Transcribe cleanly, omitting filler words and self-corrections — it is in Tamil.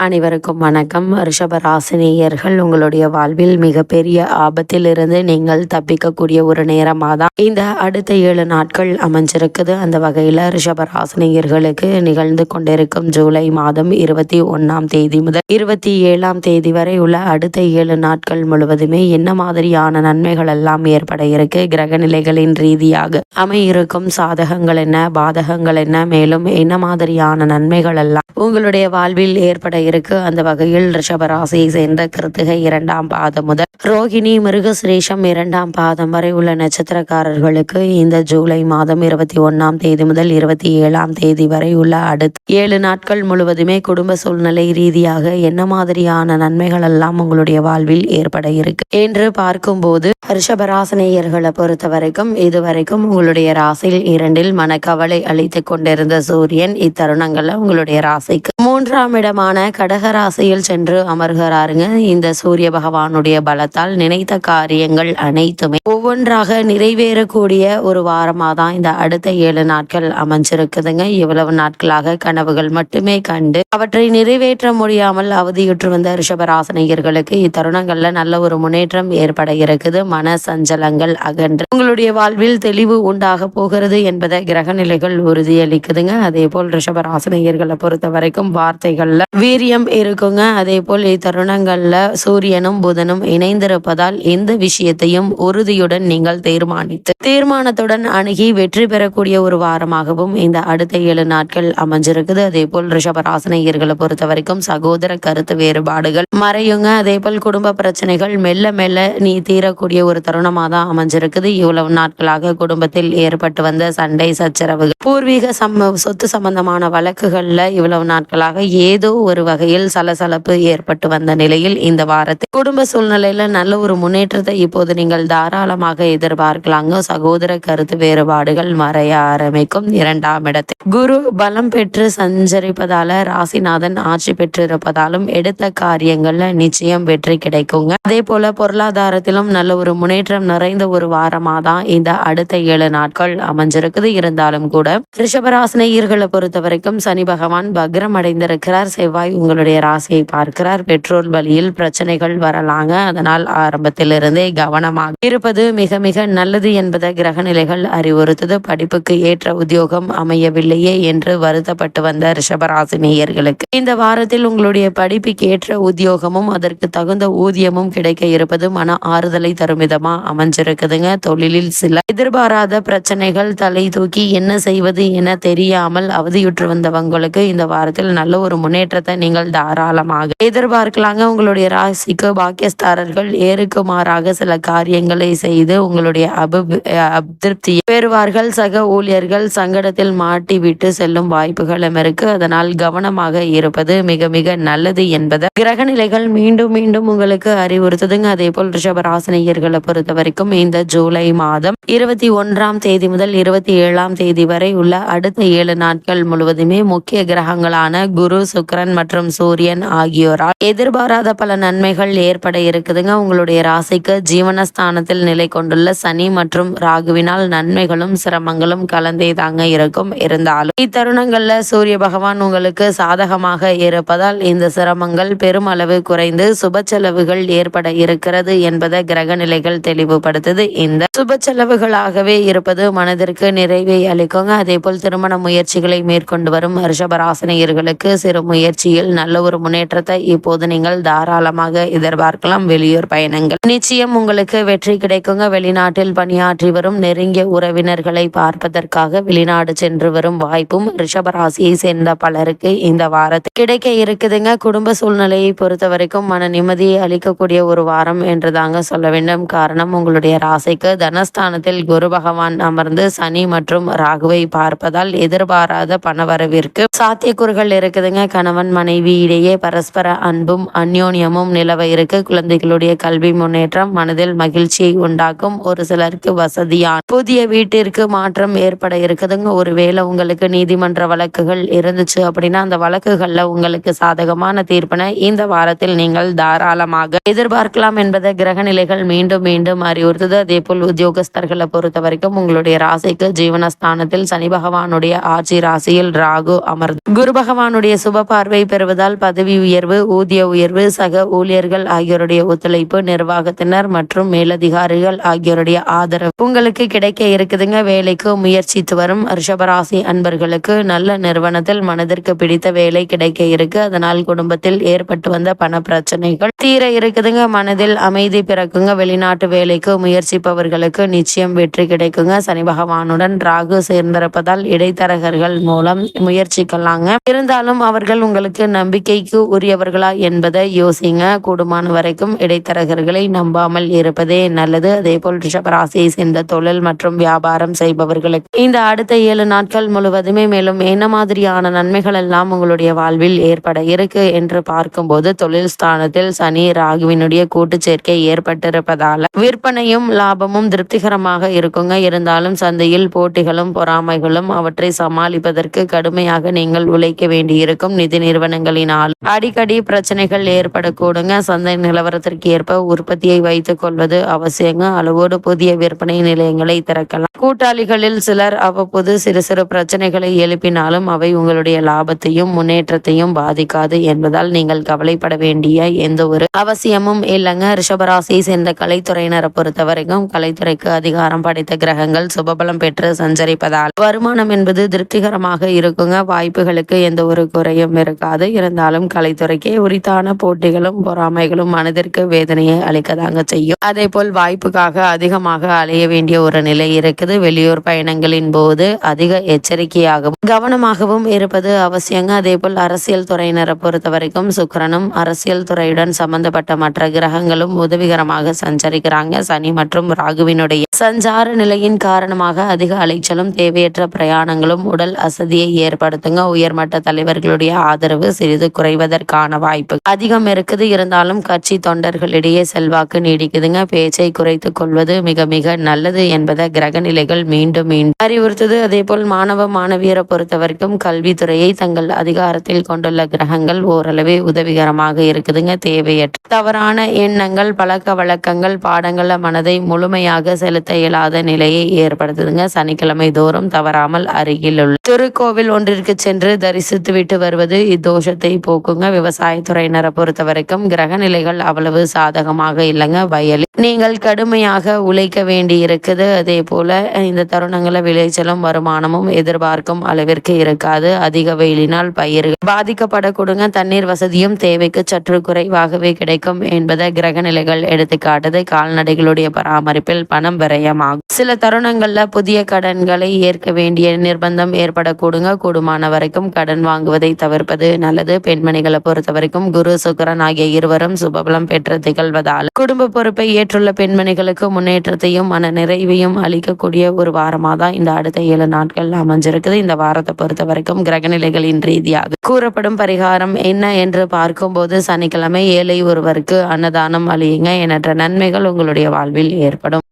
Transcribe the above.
அனைவருக்கும் வணக்கம். ரிஷபராசினியர்கள் உங்களுடைய வாழ்வில் மிகப்பெரிய ஆபத்திலிருந்து நீங்கள் தப்பிக்கக்கூடிய ஒரு நேரமாக தான் இந்த அடுத்த 7 நாட்கள் அமைஞ்சிருக்குது. அந்த வகையில் ரிஷபராசினியர்களுக்கு நிகழ்ந்து கொண்டிருக்கும் ஜூலை மாதம் 21ஆம் தேதி முதல் 27ஆம் தேதி வரை உள்ள அடுத்த 7 நாட்கள் முழுவதுமே என்ன மாதிரியான நன்மைகள் எல்லாம் ஏற்பட இருக்கு, கிரக நிலைகளின் ரீதியாக அமையிருக்கும் சாதகங்கள் என்ன, பாதகங்கள் என்ன, மேலும் என்ன மாதிரியான நன்மைகள் எல்லாம் உங்களுடைய வாழ்வில் ஏற்பட இருக்கு. அந்த வகையில் ரிஷபராசியை சேர்ந்த கிருத்திகை 2ஆம் பாதம் முதல் ரோகிணி மிருகசிரேஷம் 2ஆம் பாதம் வரை உள்ள நட்சத்திரக்காரர்களுக்கு இந்த ஜூலை மாதம் 21ஆம் தேதி முதல் 27ஆம் தேதி வரை உள்ள அடுத்த 7 நாட்கள் முழுவதுமே குடும்ப சூழ்நிலை ரீதியாக என்ன மாதிரியான நன்மைகள் எல்லாம் உங்களுடைய வாழ்வில் ஏற்பட இருக்கு என்று பார்க்கும்போது, ரிஷபராசினியர்களை பொறுத்த வரைக்கும் இதுவரைக்கும் உங்களுடைய ராசியில் 2இல் மனக்கவலை அளித்து கொண்டிருந்த சூரியன் இத்தருணங்கள்ல உங்களுடைய ராசிக்கு 3ஆம் இடமான கடக ராசியில் சென்று அமர்கிறாருங்க. இந்த சூரிய பகவானுடைய பலத்தால் நினைத்த காரியங்கள் அனைத்துமே ஒவ்வொன்றாக நிறைவேறக்கூடிய ஒரு வாரமாக தான் இந்த அடுத்த 7 நாட்கள் அமைஞ்சிருக்குதுங்க. இவ்வளவு நாட்களாக கனவுகள் மட்டுமே கண்டு அவற்றை நிறைவேற்ற முடியாமல் அவதியுற்று வந்த ரிஷபராசினியர்களுக்கு இத்தருணங்கள்ல நல்ல ஒரு முன்னேற்றம் ஏற்பட இருக்குது. மன சஞ்சலங்கள் அகன்று உங்களுடைய வாழ்வில் தெளிவு உண்டாக போகிறது என்பதை கிரக நிலைகள் உறுதியளிக்குதுங்க. அதே போல் ரிஷபராசினியர்களை பொறுத்த வரைக்கும் வார்த்தைகள்ல வீரியம் இருக்குங்க. அதே போல் இத்தருணங்கள்ல சூரியனும் புதனும் இணைந்திருப்பதால் எந்த விஷயத்தையும் உறுதியுடன் நீங்கள் தீர்மானத்துடன் அணுகி வெற்றி பெறக்கூடிய ஒரு வாரமாகவும் இந்த அடுத்த 7 நாட்கள் அமைஞ்சிருக்குது. அதே போல் ரிஷபராசினியர்களை பொறுத்த வரைக்கும் சகோதர கருத்து வேறுபாடுகள் மறையுங்க. அதே போல் குடும்ப பிரச்சனைகள் மெல்ல மெல்ல நீ தீரக்கூடிய ஒரு தருணமாக தான் அமைஞ்சிருக்குது. இவ்வளவு நாட்களாக குடும்பத்தில் ஏற்பட்டு வந்த சண்டை சச்சரவுகள், பூர்வீக சொத்து சம்பந்தமான வழக்குகள்ல இவ்வளவு நாட்களாக ஏதோ ஒரு வகையில் சலசலப்பு ஏற்பட்டு வந்த நிலையில் இந்த வாரத்தில் குடும்ப சூழ்நிலையில நல்ல ஒரு முன்னேற்றத்தை இப்போது நீங்கள் தாராளமாக எதிர்பார்க்கலாங்க. சகோதர கருத்து வேறுபாடுகள் மறைய ஆரம்பிக்கும். 2ஆம் இடத்தில் குரு பலம் பெற்று சஞ்சரிப்பதால ராசிநாதன் ஆட்சி பெற்றிருப்பதாலும் எடுத்த காரியங்கள்ல நிச்சயம் வெற்றி கிடைக்குங்க. அதே போல பொருளாதாரத்திலும் நல்ல ஒரு முன்னேற்றம் நிறைந்த ஒரு வாரமாக தான் இந்த அடுத்த 7 நாட்கள் அமைஞ்சிருக்குது. இருந்தாலும் கூட ரிஷபராசினியர்களை பொறுத்த வரைக்கும் சனி பகவான் வக்ரம் அடைந்திருக்கிறார். செவ்வாய் உங்களுடைய ராசியை பார்க்கிறார். பெட்ரோல் வழியில் பிரச்சனைகள் வரலாங்க. அதனால் ஆரம்பத்திலிருந்தே கவனமாக இருப்பது மிக மிக நல்லது என்பதை கிரக நிலைகள் அறிவுறுத்தது. படிப்புக்கு ஏற்ற உத்தியோகம் அமையவில்லையே என்று வருத்தப்பட்டு வந்த ரிஷபராசினியர்களுக்கு இந்த வாரத்தில் உங்களுடைய படிப்புக்கு ஏற்ற உத்தியோகமும் அதற்கு தகுந்த ஊதியமும் கிடைக்க இருப்பது மன ஆறுதலை தரும் விதமா அமைஞ்சிருக்குதுங்க. தொழிலில் சில எதிர்பாராத பிரச்சனைகள் தலை தூக்கி என்ன செய்வது என தெரியாமல் அவதியுற்று வந்தவங்களுக்கு இந்த வாரத்தில் நல்ல ஒரு முன்னேற்றத்தை நீங்கள் தாராளமாக எதிர்பார்க்கலாங்க. உங்களுடைய ராசிக்கு பாக்கியஸ்தாரர்கள் ஏறுக்கு மாறாக சில காரியங்களை செய்து உங்களுடைய அதிருப்தியை பெறுவார்கள். சக ஊழியர்கள் சங்கடத்தில் மாட்டி விட்டு செல்லும் வாய்ப்புகளும் இருக்கு. அதனால் கவனமாக இருப்பது மிக மிக நல்லது என்பதை கிரக நிலைகள் மீண்டும் மீண்டும் உங்களுக்கு அறிவுறுத்துதுங்க. அதே போல் ரிஷபராசினியர்களை பொறுத்த வரைக்கும் இந்த ஜூலை மாதம் 21ஆம் தேதி முதல் 27ஆம் தேதி வரை உள்ள அடுத்த 7 நாட்கள் முழுவதுமே முக்கிய கிரகங்களான குரு, சுக்கிரன் மற்றும் சூரியன் ஆகியோரால் எதிர்பாராத பல நன்மைகள் ஏற்பட இருக்குதுங்க. உங்களுடைய ராசிக்கு ஜீவனஸ்தானத்தில் நிலை கொண்டுள்ள சனி மற்றும் ராகுவினால் நன்மைகளும் சிரமங்களும் கலந்தே தாங்க இருக்கும். இருந்தாலும் இத்தருணங்கள்ல சூரிய பகவான் உங்களுக்கு சாதகமாக இருப்பதால் இந்த சிரமங்கள் பெருமளவு குறைந்து சுப செலவுகள் ஏற்பட இருக்கிறது என்பதை கிரக நிலைகள் தெளிவுபடுத்துது. இந்த சுப செலவுகளாகவே இருப்பது மனதிற்கு நிறைவை அளிக்குங்க. அதே போல் திருமண முயற்சிகளை மேற்கொண்டு வரும் ரிஷபராசினியர்களுக்கு சிறு முயற்சியில் நல்ல ஒரு முன்னேற்றத்தை இப்போது நீங்கள் தாராளமாக எதிர்பார்க்கலாம். வெளியூர் பயணங்கள் நிச்சயம் உங்களுக்கு வெற்றி கிடைக்குங்க. வெளிநாட்டில் பணியாற்றி வரும் நெருங்கிய உறவினர்களை பார்ப்பதற்காக வெளிநாடு சென்று வரும் வாய்ப்பும் ரிஷபராசியை சேர்ந்த பலருக்கு இந்த வாரத்தில் கிடைக்க இருக்குதுங்க. குடும்ப சூழ்நிலையை பொறுத்த வரைக்கும் மன நிம்மதியை அளிக்கக்கூடிய ஒரு வாரம் என்று தாங்க சொல்ல வேண்டும். காரணம், உங்களுடைய ராசிக்கு தனஸ்தானத்தில் குரு பகவான் அமர்ந்து சனி மற்றும் ராகுவை பார்ப்பதால் எதிர்பாராத பணவரவிற்கு சாத்தியக்கூறுகள் இருக்குதுங்க. கணவன் மனைவி இடையே பரஸ்பர அன்பும் அந்யோன்யமும் நிலவ இருக்கு. குழந்தைகளுடைய கல்வி முன்னேற்றம் மனதில் மகிழ்ச்சியை உண்டாக்கும். ஒரு சிலருக்கு வசதியான புதிய வீட்டிற்கு மாற்றம் ஏற்பட இருக்குதுங்க. ஒருவேளை உங்களுக்கு நீதிமன்ற வழக்குகள் இருந்துச்சு அப்படின்னா அந்த வழக்குகள்ல உங்களுக்கு சாதகமான தீர்ப்பினை இந்த வாரத்தில் நீங்கள் தாராளமாக எதிர்பார்க்கலாம் என்பதை கிரக நிலைகள் மீண்டும் மீண்டும் அறிவுறுத்துது. அதே போல் உத்தியோகஸ்தர்களை பொறுத்த வரைக்கும் உங்களுடைய ராசிக்கு ஜீவனஸ்தானத்தில் சனி பகவானுடைய ஆட்சி ராசியில் ராகு அமர்ந்து குரு பகவானுடைய சூரியனுடைய சுப பார்வை பெறுவதால் பதவி உயர்வு, ஊதிய உயர்வு, சக ஊழியர்கள் ஆகியோருடைய ஒத்துழைப்பு, நிர்வாகத்தினர் மற்றும் மேலதிகாரிகள் ஆகியோருடைய ஆதரவு உங்களுக்கு கிடைக்க இருக்குதுங்க. வேலைக்கு முயற்சித்து வரும் ரிஷபராசி அன்பர்களுக்கு நல்ல நிறுவனத்தில் மனதிற்கு பிடித்த வேலை கிடைக்க இருக்கு. அதனால் குடும்பத்தில் ஏற்பட்டு வந்த பண பிரச்சனைகள் தீர இருக்குதுங்க. மனதில் அமைதி பிறக்குங்க. வெளிநாட்டு வேலைக்கு முயற்சிப்பவர்களுக்கு நிச்சயம் வெற்றி கிடைக்குங்க. சனி பகவானுடன் ராகு சேர்ந்திருப்பதால் இடைத்தரகர்கள் மூலம் முயற்சிக்கலாங்க. இருந்தாலும் அவர்கள் உங்களுக்கு நம்பிக்கைக்கு உரியவர்களா என்பதை யோசிங்க. கூடுமான வரைக்கும் இடைத்தரகர்களை நம்பாமல் இருப்பதே நல்லது. அதே போல் ரிஷபராசியை சேர்ந்த தொழில் மற்றும் வியாபாரம் செய்பவர்களுக்கு இந்த அடுத்த 7 நாட்கள் முழுவதுமே மேலும் என்ன மாதிரியான நன்மைகள் எல்லாம் உங்களுடைய வாழ்வில் ஏற்பட இருக்கு என்று பார்க்கும்போது, தொழில் ஸ்தானத்தில் சனி ராகுவினுடைய கூட்டு சேர்க்கை ஏற்பட்டிருப்பதால விற்பனையும் லாபமும் திருப்திகரமாக இருக்குங்க. இருந்தாலும் சந்தையில் போட்டிகளும் பொறாமைகளும் அவற்றை சமாளிப்பதற்கு கடுமையாக நீங்கள் உழைக்க வேண்டியிருக்கும். நிதி நிறுவனங்களினால் அடிக்கடி பிரச்சனைகள் ஏற்படக்கூடுங்க. சந்தை நிலவரத்திற்கு ஏற்ப உற்பத்தியை வைத்துக் கொள்வது அவசியங்க. அளவோடு புதிய விற்பனை நிலையங்களை திறக்கலாம். கூட்டாளிகளில் சிலர் அவ்வப்போது சிறு சிறு பிரச்சனைகளை எழுப்பினாலும் அவை உங்களுடைய லாபத்தையும் முன்னேற்றத்தையும் பாதிக்காது என்பதால் நீங்கள் கவலைப்பட வேண்டிய எந்த ஒரு அவசியமும் இல்லைங்க. ரிஷபராசியை சேர்ந்த கலைத்துறையினரை பொறுத்த வரைக்கும் கலைத்துறைக்கு அதிகாரம் படைத்த கிரகங்கள் சுபபலம் பெற்று சஞ்சரிப்பதால் வருமானம் என்பது திருப்திகரமாக இருக்குங்க. வாய்ப்புகளுக்கு எந்த ஒரு குறையும் இருக்காது. இருந்தாலும் கலைத்துறைக்கே உரித்தான போட்டிகளும் பொறாமைகளும் மனதிற்கு வேதனையை அளிக்கதாங்க செய்யும். அதே போல் வாய்ப்புக்காக அதிகமாக அலைய வேண்டிய ஒரு நிலை இருக்குது. வெளியூர் பயணங்களின் போது அதிக எச்சரிக்கையாகவும் கவனமாகவும் இருப்பது அவசியங்க. அதே போல் அரசியல் துறையினரை பொறுத்த வரைக்கும் சுக்கிரனும் அரசியல் துறையுடன் சம்பந்தப்பட்ட மற்ற கிரகங்களும் உதவிகரமாக சஞ்சரிக்கிறாங்க. சனி மற்றும் ராகுவினுடைய சஞ்சார நிலையின் காரணமாக அதிக அலைச்சலும் தேவையற்ற பிரயாணங்களும் உடல் அசதியை ஏற்படுத்துங்க. உயர்மட்ட தலைவர்களுடைய ஆதரவு சிறிது குறைவதற்கான வாய்ப்பு அதிகம் இருக்குது. இருந்தாலும் கட்சி தொண்டர்களிடையே செல்வாக்கு நீடிக்குதுங்க. பேச்சை குறைத்துக் கொள்வது மிக மிக நல்லது என்பதை கிரக நிலைகள் மீண்டும் அறிவுறுத்துது. அதே போல் மாணவ மாணவியரை பொறுத்த வரைக்கும் கல்வித்துறையை தங்கள் அதிகாரத்தில் கொண்டுள்ள கிரகங்கள் ஓரளவே உதவிகரமாக இருக்குதுங்க. தேவையற்ற தவறான எண்ணங்கள், பழக்க வழக்கங்கள் பாடங்கள மனதை முழுமையாக செலுத்த இயலாத நிலையை ஏற்படுத்துதுங்க. சனிக்கிழமை தோறும் தவறாமல் அருகில் உள்ள திருக்கோவில் ஒன்றிற்கு சென்று தரிசித்து விட்டு வருவது இத்தோஷத்தை போக்குங்க. விவசாயத்துறையினரை பொறுத்த வரைக்கும் கிரக நிலைகள் அவ்வளவு சாதகமாக இல்லைங்க. வயலில் நீங்கள் கடுமையாக உழைக்க வேண்டி இருக்குது. அதே போல இந்த தருணங்கள விளைச்சலும் வருமானமும் எதிர்பார்க்கும் அளவிற்கு இருக்காது. அதிக வெயிலினால் பயிர்கள் பாதிக்கப்படக்கூடுங்க. தண்ணீர் வசதியும் தேவைக்கு சற்று குறைவாகவே கிடைக்கும் என்பதை கிரக நிலைகள் எடுத்துக்காட்டுது. கால்நடைகளுடைய பராமரிப்பில் பணம் விரயமாகும். சில தருணங்கள்ல புதிய கடன்களை ஏற்க வேண்டிய நிர்பந்தம் ஏற்படக்கூடுங்க. கூடுமான வரைக்கும் கடன் வாங்குவதை தவிர்ப்பது நல்லது. பெண்மணிகளை பொறுத்த வரைக்கும் குரு சுக்கிரன் ஆகிய இருவரும் சுபபலம் பெற்று திகழ்வதால் குடும்ப பொறுப்பை ஏற்றுள்ள பெண்மணிகளுக்கு முன்னேற்றத்தையும் மன நிறைவையும் அளிக்கக்கூடிய ஒரு வாரமாக தான் இந்த அடுத்த 7 நாட்கள் அமைஞ்சிருக்குது. இந்த வாரத்தை பொறுத்த வரைக்கும் கிரகநிலைகளின் ரீதியாக கூறப்படும் பரிகாரம் என்ன என்று பார்க்கும்போது, சனிக்கிழமை ஏழை ஒருவருக்கு அன்னதானம் அளியுங்க. எண்ணற்ற நன்மைகள் உங்களுடைய வாழ்வில் ஏற்படும்.